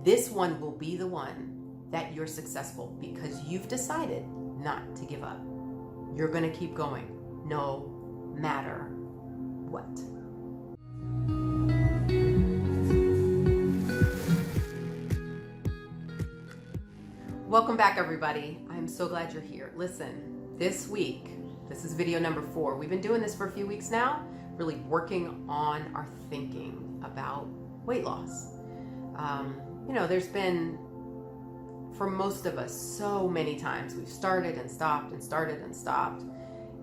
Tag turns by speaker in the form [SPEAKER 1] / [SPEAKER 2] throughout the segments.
[SPEAKER 1] this one will be the one that you're successful because you've decided not to give up. You're going to keep going no matter what. Welcome back, everybody. I'm so glad you're here. Listen, this week, this is video number 4. We've been doing this for a few weeks now, really working on our thinking about weight loss. There's been, for most of us, so many times we've started and stopped and started and stopped.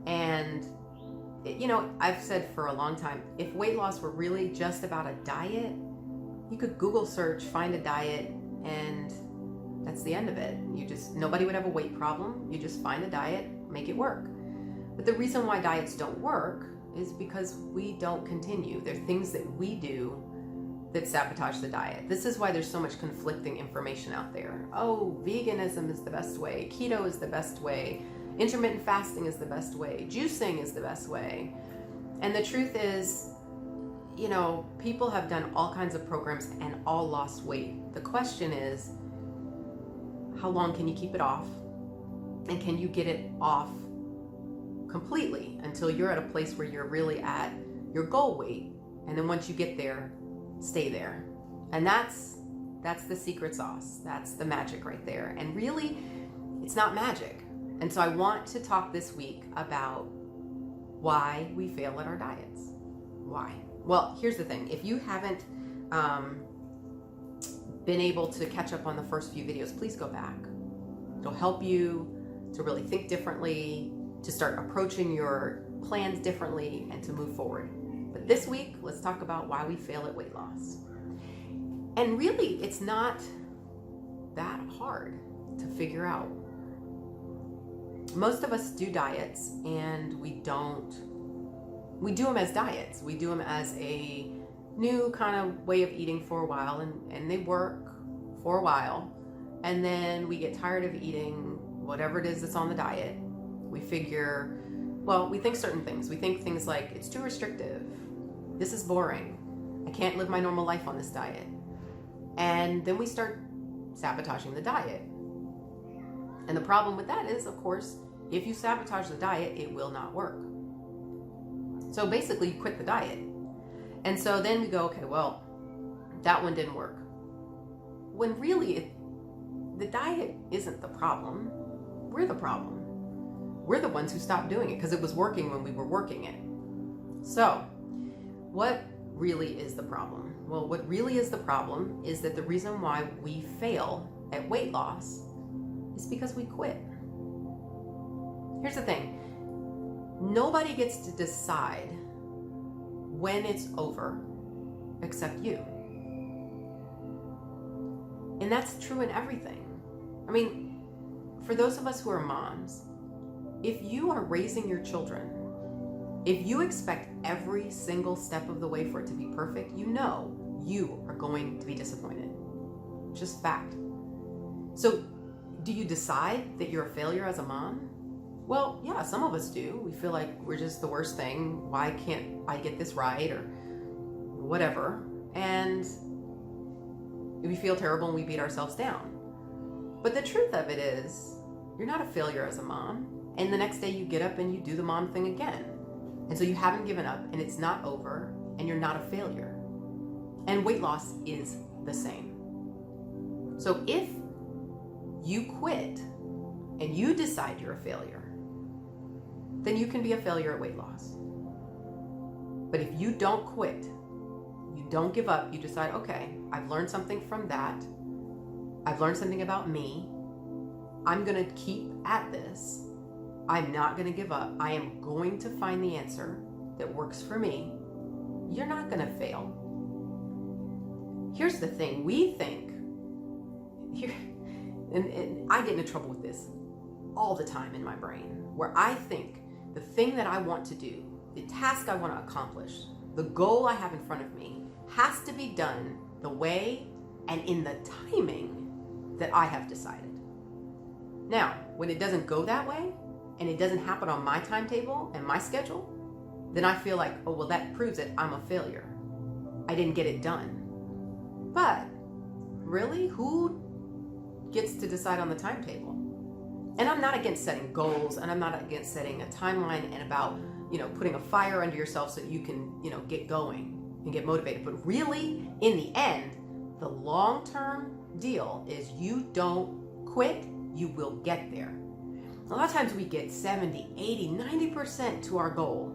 [SPEAKER 1] And, I've said for a long time, if weight loss were really just about a diet, you could Google search, find a diet, and that's the end of it. Nobody would have a weight problem. You just find a diet, make it work. But the reason why diets don't work is because we don't continue. There are things that we do that sabotage the diet. This is why there's so much conflicting information out there. Oh, veganism is the best way. Keto is the best way. Intermittent fasting is the best way. Juicing is the best way. And the truth is, people have done all kinds of programs and all lost weight. The question is, how long can you keep it off? And can you get it off completely until you're at a place where you're really at your goal weight? And then once you get there, stay there. And that's the secret sauce. That's the magic right there. And really, it's not magic. And so I want to talk this week about why we fail at our diets. Why? Well, here's the thing. If you haven't been able to catch up on the first few videos, please go back. It'll help you to really think differently, to start approaching your plans differently, and to move forward. But this week, let's talk about why we fail at weight loss. And really, it's not that hard to figure out. Most of us do diets, and we do them as diets. We do them as a new kind of way of eating for a while, and they work for a while. And then we get tired of eating whatever it is that's on the diet. We think certain things. We think things like, it's too restrictive. This is boring. I can't live my normal life on this diet. And then we start sabotaging the diet. And the problem with that is, of course, if you sabotage the diet, it will not work. So basically, you quit the diet. And so then we go, okay, well, that one didn't work. When really, the diet isn't the problem. We're the problem. We're the ones who stopped doing it because it was working when we were working it. So, what really is the problem? Well, what really is the problem is that the reason why we fail at weight loss is because we quit. Here's the thing. Nobody gets to decide when it's over except you. And that's true in everything. I mean, for those of us who are moms, if you are raising your children, if you expect every single step of the way for it to be perfect, you are going to be disappointed. Just fact. So, do you decide that you're a failure as a mom? Well, yeah, some of us do. We feel like we're just the worst thing. Why can't I get this right, or whatever? And we feel terrible and we beat ourselves down. But the truth of it is, you're not a failure as a mom. And the next day you get up and you do the mom thing again. And so you haven't given up, and it's not over, and you're not a failure. And weight loss is the same. So if you quit and you decide you're a failure, then you can be a failure at weight loss. But if you don't quit, you don't give up, you decide, okay, I've learned something from that. I've learned something about me. I'm going to keep at this. I'm not going to give up. I am going to find the answer that works for me. You're not going to fail. Here's the thing. We think, and I get into trouble with this all the time in my brain, where I think the thing that I want to do, the task I want to accomplish, the goal I have in front of me has to be done the way and in the timing that I have decided. Now, when it doesn't go that way, and it doesn't happen on my timetable and my schedule, then I feel like, oh, well, that proves that I'm a failure. I didn't get it done. But really? Who gets to decide on the timetable? And I'm not against setting goals, and I'm not against setting a timeline and about, putting a fire under yourself so that you can, get going and get motivated. But really, in the end, the long-term deal is you don't quit, you will get there. A lot of times we get 70, 80, 90% to our goal,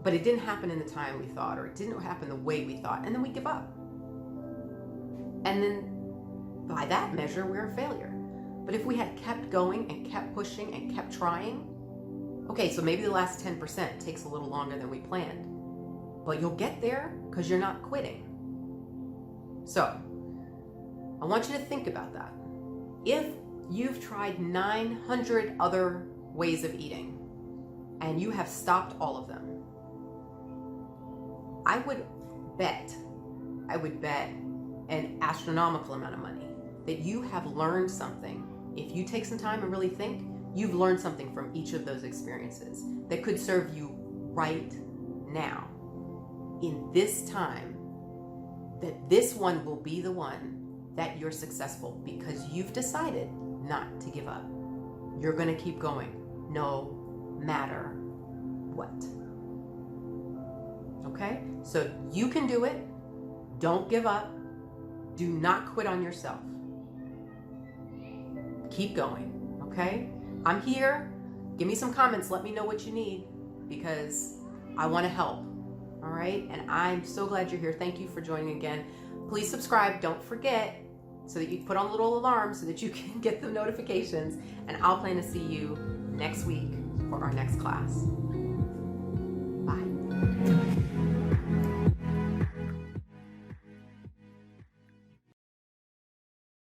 [SPEAKER 1] but it didn't happen in the time we thought, or it didn't happen the way we thought, and then we give up. And then by that measure, we're a failure. But if we had kept going and kept pushing and kept trying, okay, so maybe the last 10% takes a little longer than we planned, but you'll get there because you're not quitting. So I want you to think about that. If you've tried 900 other ways of eating and you have stopped all of them, I would bet an astronomical amount of money that you have learned something. If you take some time and really think, you've learned something from each of those experiences that could serve you right now, in this time, that this one will be the one that you're successful because you've decided not to give up. You're going to keep going no matter what. Okay? So you can do it. Don't give up. Do not quit on yourself. Keep going. Okay? I'm here. Give me some comments. Let me know what you need because I want to help. All right? And I'm so glad you're here. Thank you for joining again. Please subscribe. Don't forget, so that you put on a little alarm so that you can get the notifications. And I'll plan to see you next week for our next class.